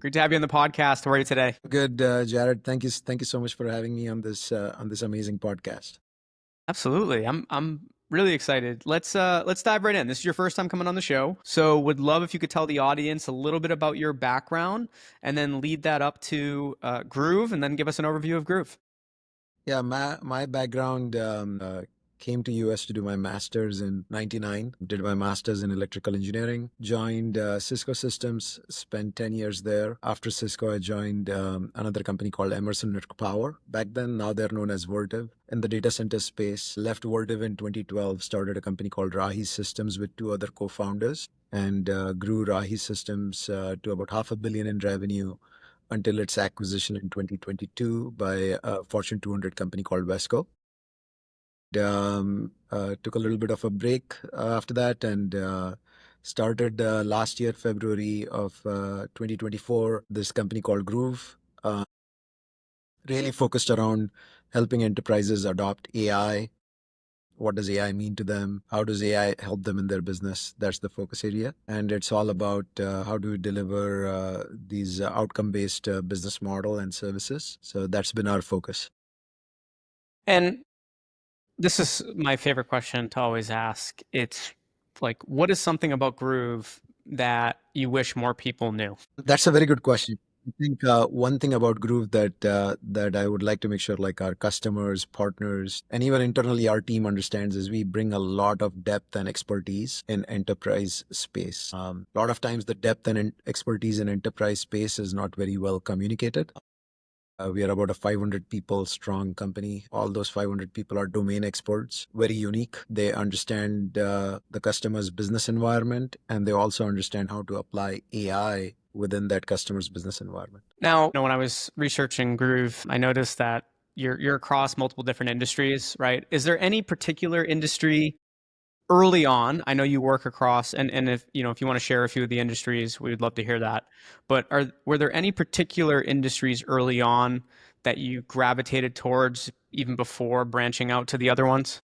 Great to have you on the podcast. How are you today? Good, Jared. Thank you so much for having me on this amazing podcast. Absolutely. I'm really excited. Let's dive right in. This is your first time coming on the show. So would love if you could tell the audience a little bit about your background and then lead that up to Gruve and then give us an overview of Gruve. Yeah, my background came to US to do my master's in '99. Did my master's in electrical engineering. Joined Cisco Systems. Spent 10 years there. After Cisco, I joined another company called Emerson Network Power. Back then, now they're known as Vertiv in the data center space. Left Vertiv in 2012. Started a company called Rahi Systems with two other co-founders and grew Rahi Systems to about $500 million in revenue until its acquisition in 2022 by a Fortune 200 company called Wesco. Took a little bit of a break after that and started last year, February of 2024, this company called Gruve, really focused around helping enterprises adopt AI. What does AI mean to them? How does AI help them in their business? That's the focus area. And it's all about how do we deliver these outcome-based business model and services. So that's been our focus. And this is my favorite question to always ask. It's like, what is something about Groove that you wish more people knew? That's a very good question. I think one thing about Groove that I would like to make sure like our customers, partners, and even internally our team understands is we bring a lot of depth and expertise in enterprise space. A lot of times the depth and expertise in enterprise space is not very well communicated. We are about a 500 people strong company. All those 500 people are domain experts, very unique. They understand the customer's business environment, and they also understand how to apply AI within that customer's business environment. Now, when I was researching Groove, I noticed that you're across multiple different industries, right? Is there any particular industry early on? I know you work across, and if if you want to share a few of the industries, we would love to hear that. But were there any particular industries early on that you gravitated towards even before branching out to the other ones?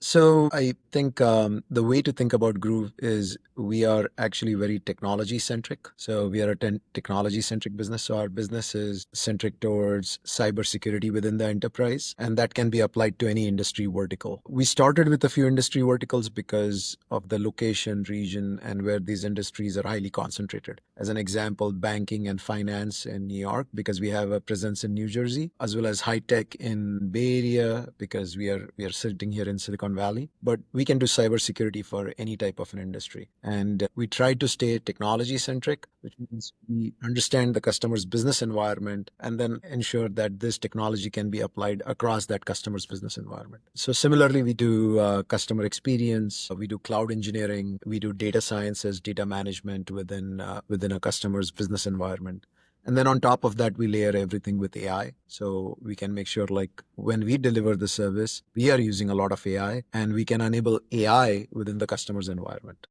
So I think the way to think about Groove is we are actually very technology centric. So we are a technology centric business. So our business is centric towards cybersecurity within the enterprise, and that can be applied to any industry vertical. We started with a few industry verticals because of the location, region, and where these industries are highly concentrated. As an example, banking and finance in New York, because we have a presence in New Jersey, as well as high tech in Bay Area, because we are sitting here in Silicon Valley. But we can do cybersecurity for any type of an industry. And we try to stay technology centric, which means we understand the customer's business environment and then ensure that this technology can be applied across that customer's business environment. So similarly, we do customer experience, we do cloud engineering, we do data sciences, data management within a customer's business environment. And then on top of that, we layer everything with AI. So we can make sure like when we deliver the service, we are using a lot of AI and we can enable AI within the customer's environment.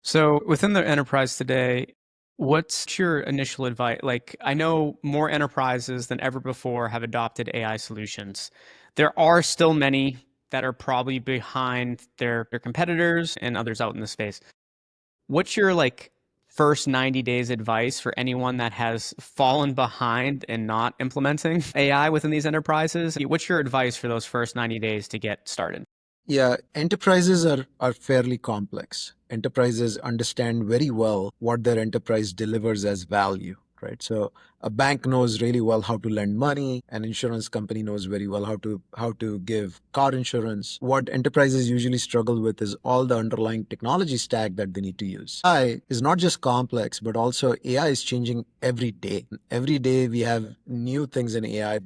So within the enterprise today, what's your initial advice? Like, I know more enterprises than ever before have adopted AI solutions. There are still many that are probably behind their competitors and others out in the space. What's your like first 90 days advice for anyone that has fallen behind and not implementing AI within these enterprises? What's your advice for those first 90 days to get started? Yeah, enterprises are fairly complex. Enterprises understand very well what their enterprise delivers as value, right? So a bank knows really well how to lend money. An insurance company knows very well how to give car insurance. What enterprises usually struggle with is all the underlying technology stack that they need to use. AI is not just complex, but also AI is changing every day. Every day we have new things in AI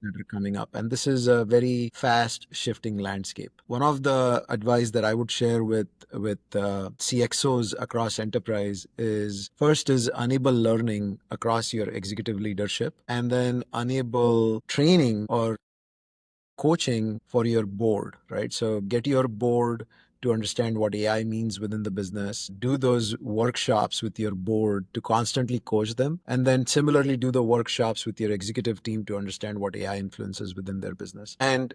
that are coming up. And this is a very fast shifting landscape. One of the advice that I would share with CXOs across enterprise is first is enable learning across your executive leadership, and then enable training or coaching for your board, right? So get your board to understand what AI means within the business, do those workshops with your board to constantly coach them, and then similarly do the workshops with your executive team to understand what AI influences within their business. And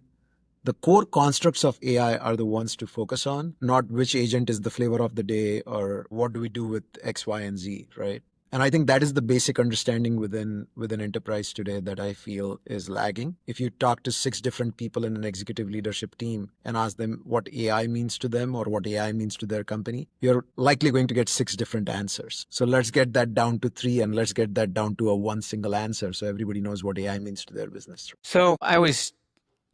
the core constructs of AI are the ones to focus on, not which agent is the flavor of the day or what do we do with X, Y, and Z, right? And I think that is the basic understanding within enterprise today that I feel is lagging. If you talk to six different people in an executive leadership team and ask them what AI means to them or what AI means to their company, you're likely going to get six different answers. So let's get that down to three, and let's get that down to a one single answer so everybody knows what AI means to their business. So I always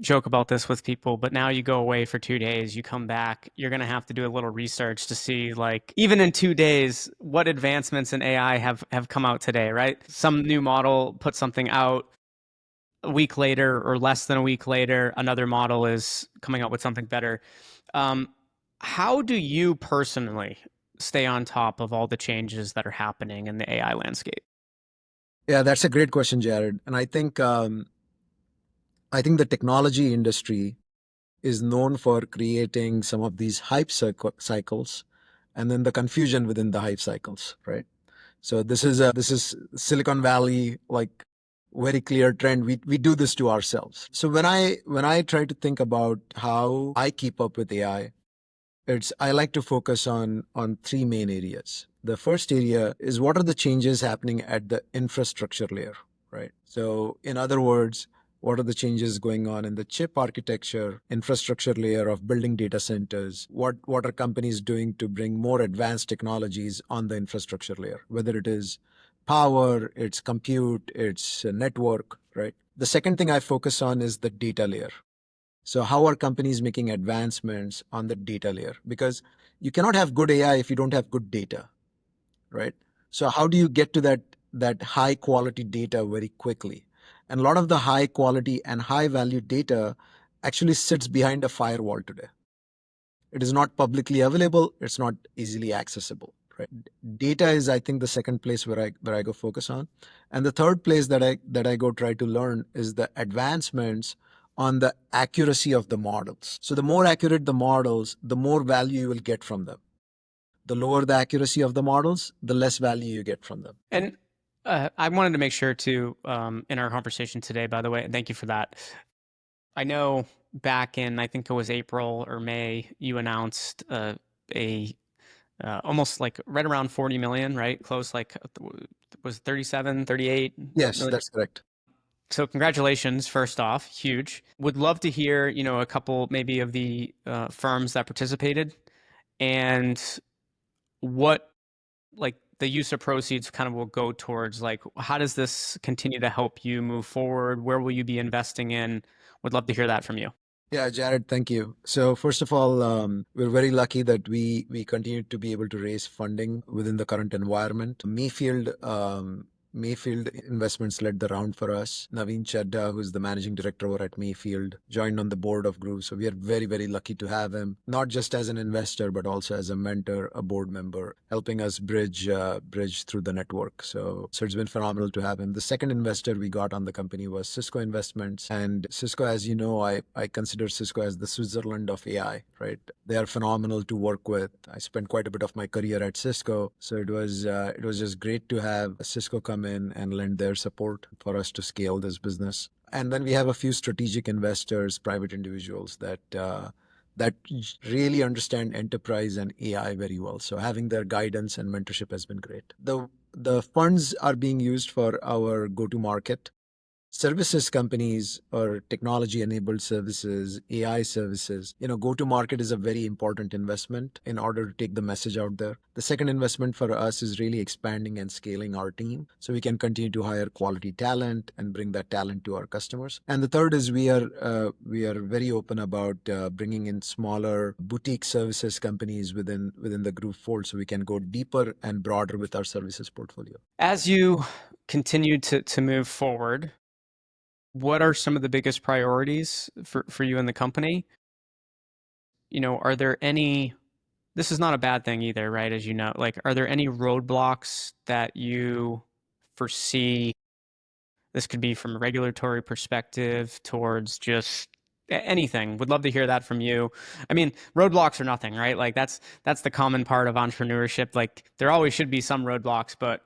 joke about this with people, but now you go away for 2 days, you come back, you're going to have to do a little research to see, like, even in 2 days, what advancements in AI have come out today, right? Some new model put something out a week later or less than a week later, another model is coming out with something better. Um, how do you personally stay on top of all the changes that are happening in the AI landscape? Yeah, that's a great question, Jared. And I think the technology industry is known for creating some of these cycles and then the confusion within the hype cycles, right? So this is Silicon Valley, like, very clear trend. We do this to ourselves. So when I try to think about how I keep up with AI, I like to focus on three main areas. The first area is what are the changes happening at the infrastructure layer, right? So in other words, what are the changes going on in the chip architecture, infrastructure layer of building data centers? What are companies doing to bring more advanced technologies on the infrastructure layer, whether it is power, it's compute, it's a network, right? The second thing I focus on is the data layer. So how are companies making advancements on the data layer? Because you cannot have good AI if you don't have good data, right? So how do you get to that high quality data very quickly? And a lot of the high quality and high value data actually sits behind a firewall today. It is not publicly available. It's not easily accessible. Right? Data is, I think, the second place where I go focus on, and the third place that I go try to learn is the advancements on the accuracy of the models. So the more accurate the models, the more value you will get from them. The lower the accuracy of the models, the less value you get from them. And I wanted to make sure to, in our conversation today, by the way, and thank you for that. I know back in, I think it was April or May, you announced a almost like right around 40 million, right? Close, like was 37, 38 Yes, million. that's correct. So congratulations, first off, huge. Would love to hear, a couple maybe of the firms that participated and what like the use of proceeds kind of will go towards, like, how does this continue to help you move forward? Where will you be investing in? Would love to hear that from you. Yeah, Jared, thank you. So first of all, we're very lucky that we continue to be able to raise funding within the current environment. Mayfield Investments led the round for us. Naveen Chadda, who's the managing director over at Mayfield, joined on the board of Gruve. So we are very, very lucky to have him, not just as an investor, but also as a mentor, a board member, helping us bridge through the network. So it's been phenomenal to have him. The second investor we got on the company was Cisco Investments. And Cisco, as you know, I consider Cisco as the Switzerland of AI, right? They are phenomenal to work with. I spent quite a bit of my career at Cisco. So it was just great to have Cisco come in and lend their support for us to scale this business. And then we have a few strategic investors, private individuals that really understand enterprise and AI very well. So having their guidance and mentorship has been great. The funds are being used for our go-to-market services companies or technology enabled services, AI services. Go to market is a very important investment in order to take the message out there. The second investment for us is really expanding and scaling our team so we can continue to hire quality talent and bring that talent to our customers. And the third is we are very open about bringing in smaller boutique services companies within the group fold so we can go deeper and broader with our services portfolio. As you continue to move forward, what are some of the biggest priorities for you in the company? Are there any, this is not a bad thing either, right? As you know, like, are there any roadblocks that you foresee? This could be from a regulatory perspective towards just anything. Would love to hear that from you. I mean, roadblocks are nothing, right? Like, that's the common part of entrepreneurship. Like, there always should be some roadblocks, but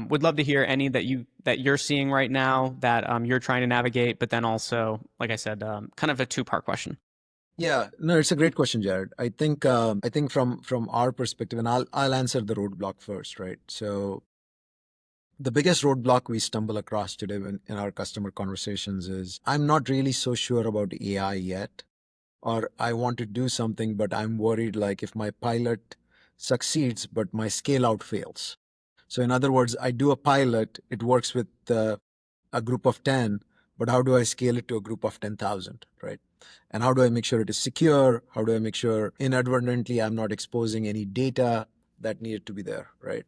would love to hear any that you're seeing right now that you're trying to navigate. But then also, like I said, kind of a two-part question. Yeah, no, it's a great question, Jared. I think from our perspective, and I'll answer the roadblock first, right? So The biggest roadblock we stumble across today in our customer conversations is I'm not really so sure about AI yet, or I want to do something, but I'm worried like if my pilot succeeds, but my scale out fails. So, in other words, I do a pilot, it works with a group of 10, but how do I scale it to a group of 10,000, right? And how do I make sure it is secure? How do I make sure inadvertently I'm not exposing any data that needed to be there, right?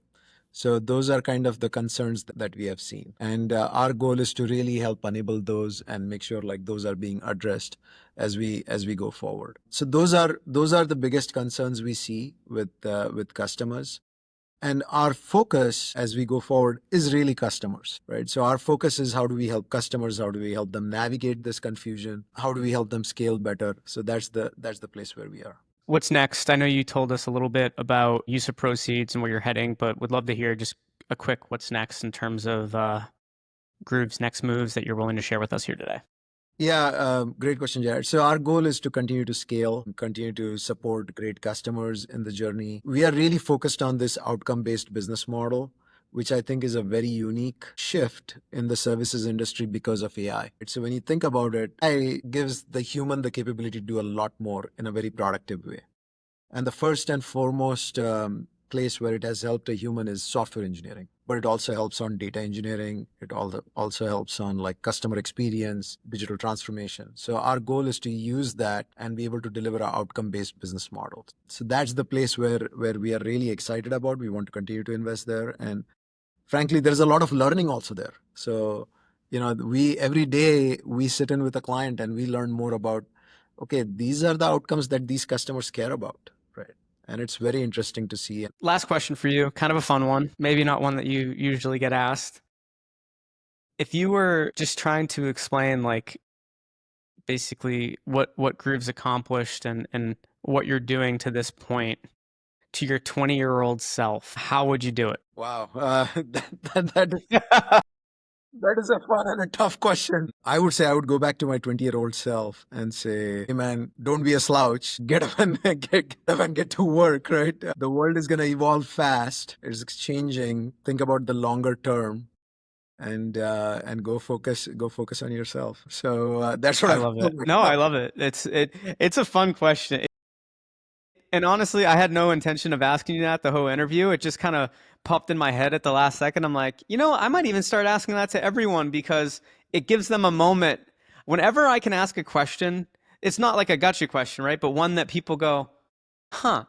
So those are kind of the concerns that we have seen. And our goal is to really help enable those and make sure like those are being addressed as we go forward. So those are the biggest concerns we see with customers. And our focus as we go forward is really customers, right? So our focus is how do we help customers? How do we help them navigate this confusion? How do we help them scale better? So that's the place where we are. What's next? I know you told us a little bit about use of proceeds and where you're heading, but would love to hear just a quick what's next in terms of Groove's next moves that you're willing to share with us here today. Yeah, great question, Jared. So our goal is to continue to scale, continue to support great customers in the journey. We are really focused on this outcome-based business model, which I think is a very unique shift in the services industry because of AI. So when you think about it, AI gives the human the capability to do a lot more in a very productive way. And the first and foremost place where it has helped a human is software engineering. But it also helps on data engineering. It also helps on like customer experience, digital transformation. So our goal is to use that and be able to deliver an outcome-based business model. So that's the place where we are really excited about. We want to continue to invest there. And frankly, there's a lot of learning also there. So, we every day we sit in with a client and we learn more about, okay, these are the outcomes that these customers care about, right? And it's very interesting to see. Last question for you, kind of a fun one, maybe not one that you usually get asked. If you were just trying to explain like basically what Groove's accomplished and what you're doing to this point to your 20-year-old self, how would you do it? Wow, that is a fun and a tough question. I would say I would go back to my 20-year-old self and say, hey man, don't be a slouch. Get up and get up and get to work, right? The world is going to evolve fast. It's changing. Think about the longer term and go focus on yourself. So that's what I I love feel it. like. No, I love it. It's a fun question. And honestly, I had no intention of asking you that the whole interview. It just kind of popped in my head at the last second. I'm like, I might even start asking that to everyone because it gives them a moment. Whenever I can ask a question, it's not like a gotcha question, right? But one that people go, huh,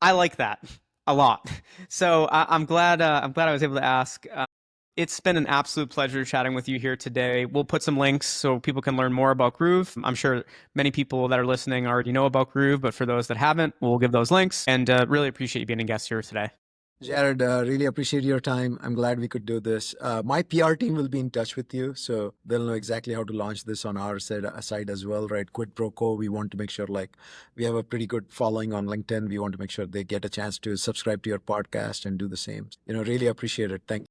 I like that a lot. So I'm glad. I'm glad I was able to ask. It's been an absolute pleasure chatting with you here today. We'll put some links so people can learn more about Groove. I'm sure many people that are listening already know about Groove, but for those that haven't, we'll give those links. And really appreciate you being a guest here today. Jared, really appreciate your time. I'm glad we could do this. My PR team will be in touch with you, so they'll know exactly how to launch this on our side as well, right? Quid pro quo. We want to make sure, like, we have a pretty good following on LinkedIn. We want to make sure they get a chance to subscribe to your podcast and do the same. Really appreciate it. Thank